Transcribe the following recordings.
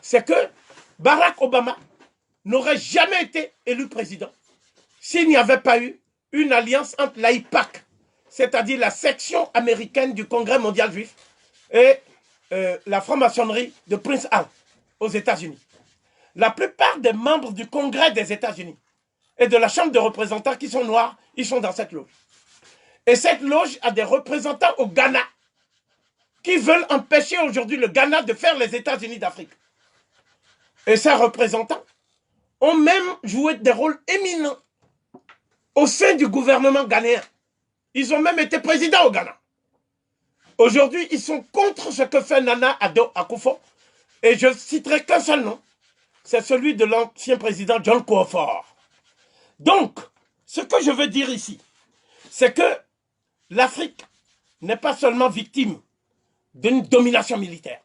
c'est que Barack Obama n'aurait jamais été élu président s'il n'y avait pas eu une alliance entre l'AIPAC, c'est-à-dire la section américaine du Congrès mondial juif, et la franc-maçonnerie de Prince Hall aux États-Unis. La plupart des membres du Congrès des États-Unis et de la Chambre des représentants qui sont noirs, ils sont dans cette loge. Et cette loge a des représentants au Ghana qui veulent empêcher aujourd'hui le Ghana de faire les États-Unis d'Afrique. Et ces représentants ont même joué des rôles éminents au sein du gouvernement ghanéen. Ils ont même été présidents au Ghana. Aujourd'hui, ils sont contre ce que fait Nana Addo Akufo. Et je citerai qu'un seul nom, c'est celui de l'ancien président John Kufuor. Donc, ce que je veux dire ici, c'est que l'Afrique n'est pas seulement victime d'une domination militaire.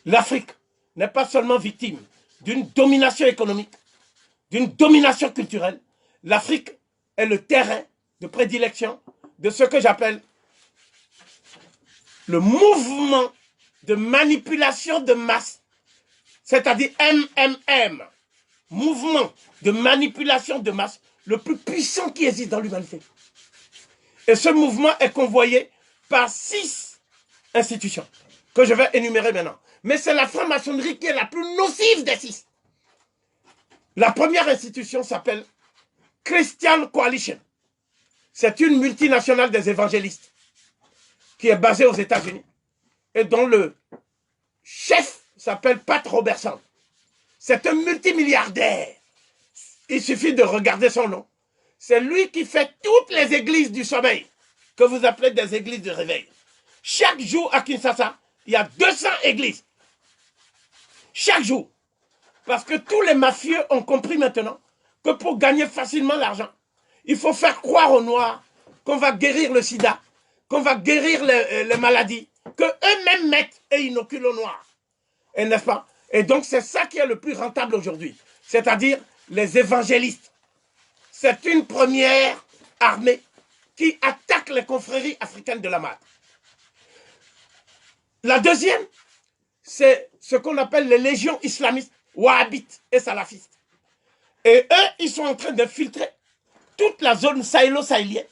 L'Afrique n'est pas seulement victime d'une domination économique, d'une domination culturelle. L'Afrique est le terrain de prédilection de ce que j'appelle le mouvement de manipulation de masse, c'est-à-dire MMM, mouvement de manipulation de masse le plus puissant qui existe dans l'humanité. Et ce mouvement est convoyé par 6 institutions que je vais énumérer maintenant. Mais c'est la franc-maçonnerie qui est la plus nocive des 6. La première institution s'appelle Christian Coalition. C'est une multinationale des évangélistes qui est basée aux États-Unis et dont le chef s'appelle Pat Robertson. C'est un multimilliardaire. Il suffit de regarder son nom. C'est lui qui fait toutes les églises du sommeil, que vous appelez des églises de réveil. Chaque jour à Kinshasa, il y a 200 églises. Chaque jour. Parce que tous les mafieux ont compris maintenant que pour gagner facilement l'argent, il faut faire croire aux Noirs qu'on va guérir le sida, qu'on va guérir les maladies, qu'eux-mêmes mettent et inoculent aux Noirs. Et n'est-ce pas? Et donc c'est ça qui est le plus rentable aujourd'hui. C'est-à-dire les évangélistes. C'est une première armée qui attaque les confréries africaines de la Made. La deuxième, c'est ce qu'on appelle les légions islamistes, wahhabites et salafistes. Et eux, ils sont en train d'infiltrer toute la zone sahélo-sahélienne,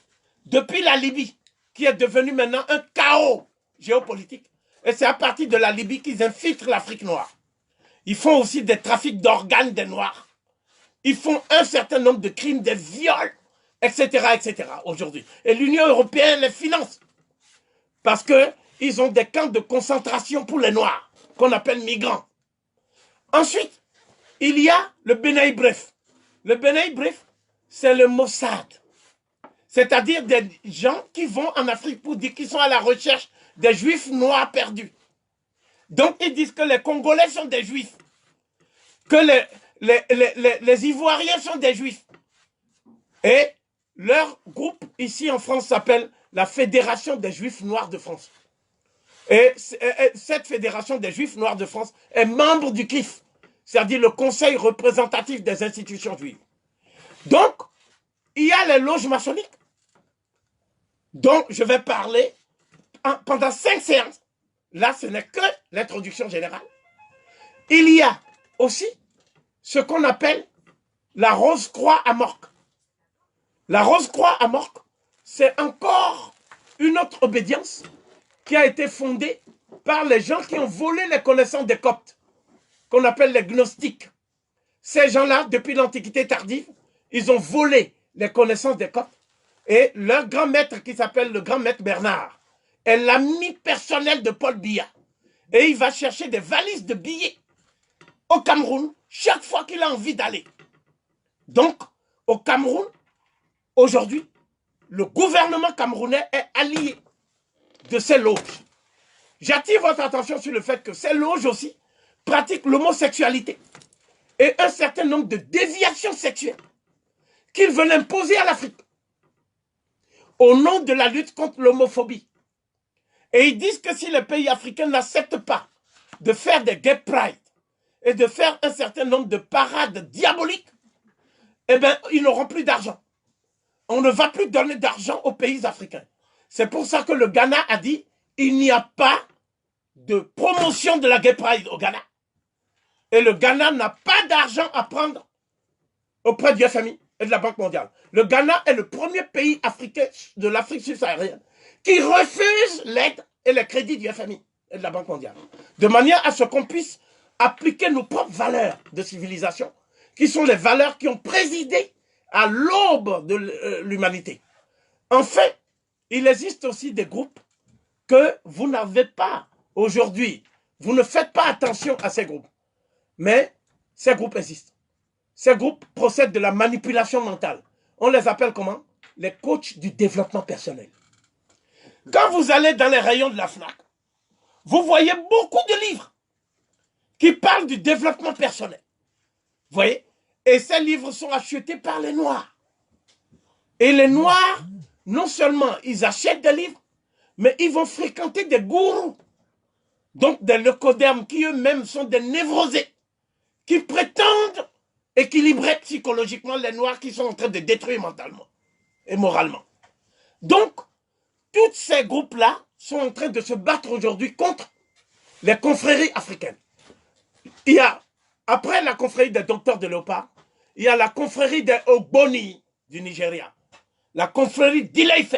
depuis la Libye, qui est devenue maintenant un chaos géopolitique. Et c'est à partir de la Libye qu'ils infiltrent l'Afrique noire. Ils font aussi des trafics d'organes des Noirs. Ils font un certain nombre de crimes, des viols, etc., etc. aujourd'hui. Et l'Union européenne les finance. Parce qu'ils ont des camps de concentration pour les Noirs, qu'on appelle migrants. Ensuite, il y a le Benaï Bref. Le Benaï Bref, c'est le Mossad. C'est-à-dire des gens qui vont en Afrique pour dire qu'ils sont à la recherche des Juifs noirs perdus. Donc, ils disent que les Congolais sont des Juifs, que les Ivoiriens sont des Juifs. Et leur groupe, ici en France, s'appelle la Fédération des Juifs Noirs de France. Et cette Fédération des Juifs Noirs de France est membre du CRIF, c'est-à-dire le Conseil représentatif des institutions juives. Donc, il y a les loges maçonniques, dont je vais parler pendant 5 séances. Là, ce n'est que l'introduction générale. Il y a aussi ce qu'on appelle la Rose-Croix à Morque. La Rose-Croix à Morque, c'est encore une autre obédience qui a été fondée par les gens qui ont volé les connaissances des Coptes, qu'on appelle les gnostiques. Ces gens-là, depuis l'Antiquité tardive, ils ont volé les connaissances des Coptes. Et leur grand maître, qui s'appelle le grand maître Bernard, est l'ami personnel de Paul Biya. Et il va chercher des valises de billets au Cameroun chaque fois qu'il a envie d'aller. Donc, au Cameroun, aujourd'hui, le gouvernement camerounais est allié de ces loges. J'attire votre attention sur le fait que ces loges aussi pratiquent l'homosexualité et un certain nombre de déviations sexuelles qu'ils veulent imposer à l'Afrique au nom de la lutte contre l'homophobie. Et ils disent que si les pays africains n'acceptent pas de faire des gay pride et de faire un certain nombre de parades diaboliques, eh bien, ils n'auront plus d'argent. On ne va plus donner d'argent aux pays africains. C'est pour ça que le Ghana a dit il n'y a pas de promotion de la gay pride au Ghana. Et le Ghana n'a pas d'argent à prendre auprès du FMI et de la Banque mondiale. Le Ghana est le premier pays africain de l'Afrique subsaharienne qui refuse l'aide et les crédits du FMI et de la Banque mondiale. De manière à ce qu'on puisse appliquer nos propres valeurs de civilisation, qui sont les valeurs qui ont présidé à l'aube de l'humanité. Enfin, il existe aussi des groupes que vous n'avez pas aujourd'hui. Vous ne faites pas attention à ces groupes. Mais ces groupes existent. Ces groupes procèdent de la manipulation mentale. On les appelle comment? Les coachs du développement personnel. Quand vous allez dans les rayons de la FNAC, vous voyez beaucoup de livres qui parlent du développement personnel. Vous voyez? Et ces livres sont achetés par les Noirs. Et les Noirs, non seulement ils achètent des livres, mais ils vont fréquenter des gourous. Donc des leucodermes qui eux-mêmes sont des névrosés, qui prétendent équilibrer psychologiquement les Noirs qui sont en train de détruire mentalement et moralement. Donc, tous ces groupes-là sont en train de se battre aujourd'hui contre les confréries africaines. Il y a, après la confrérie des docteurs de Léopard, il y a la confrérie des Ogboni du Nigeria, la confrérie d'Ile-Ife,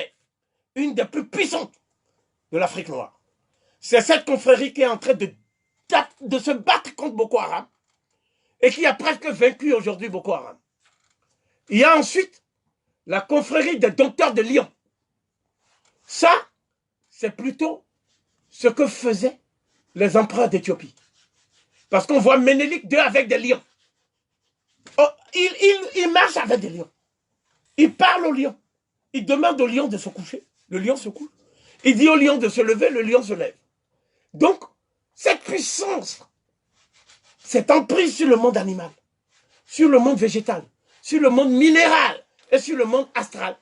une des plus puissantes de l'Afrique noire. C'est cette confrérie qui est en train de se battre contre Boko Haram et qui a presque vaincu aujourd'hui Boko Haram. Il y a ensuite la confrérie des docteurs de Lyon. Ça, c'est plutôt ce que faisaient les empereurs d'Éthiopie. Parce qu'on voit Ménélique II avec des lions. Oh, il marche avec des lions. Il parle au lion. Il demande au lion de se coucher. Le lion se couche. Il dit au lion de se lever, le lion se lève. Donc, cette puissance, cette emprise sur le monde animal, sur le monde végétal, sur le monde minéral et sur le monde astral,